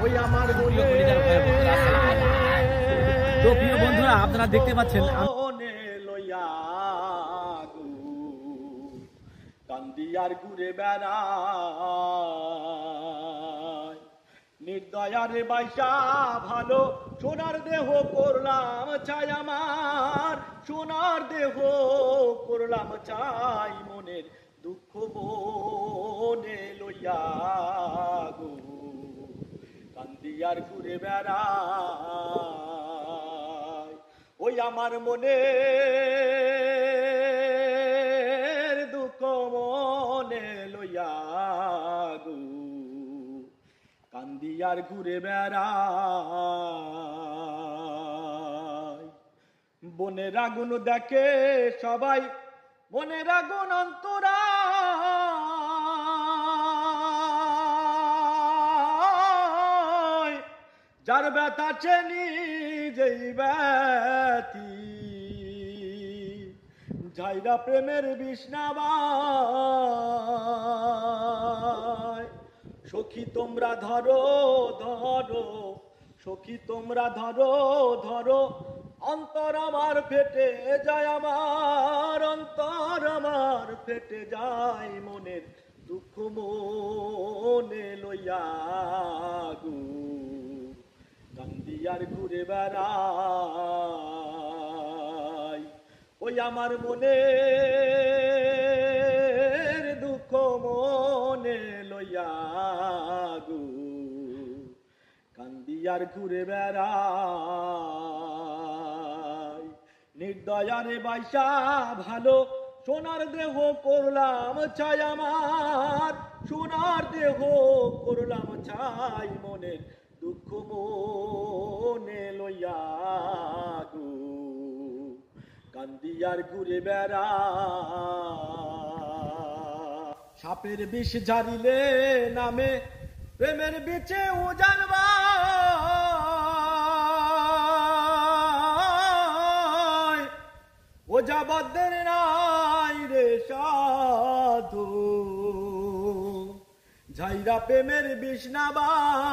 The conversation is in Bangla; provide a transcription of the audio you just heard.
ওই আমার বলে তো প্রিয় বন্ধুরা আপনারা দেখতে পাচ্ছেন লইয়া কান্দিয়ার ঘুরে বেড়ায় নির্দয়ারে বাইসা ভালো সোনার দেহ করলাম চাই আমার সোনার দেহ করলাম চাই মনের দুঃখ বনে লইয়া গো কান্দিয়ার ঘুরে বেড়ায় ওই আমার মনে দুঃখ মনে লইয়া গো কান্দিয়ার ঘুরে বেড়ায় বনের আগুন দেখে সবাই মনের আগুন অন্তরা যার ব্যথা চেনি যেই ব্যথি ঝাইরা প্রেমের বিষ্ণাবায় সখী তোমরা ধরো ধরো সখী তোমরা ধরো ধরো অন্তর আমার ফেটে যায় আমার অন্তর আমার ফেটে যায় মনের দুঃখ মনে লইয়া গো কান্দিয়ার ঘুরে বেড়াই ওই আমার মনের দুঃখ মনে লইয়া গো কান্দিয়ার ঘুরে বেড়াই নির্দয়ারে বাইসা ভালো সোনার দেহ করলাম চাই আমার সোনার দেহ করলাম চাই মনের দুঃখ মনে লইয়া গো কান্দিয়ার ঘুরে বেড়া সাপের বিষ ঝারিলে নামে প্রেমের বিচে উজানবা ওজাবাদের নাই রে সাধু ঝাইরা প্রেমের বিষ্ণাবা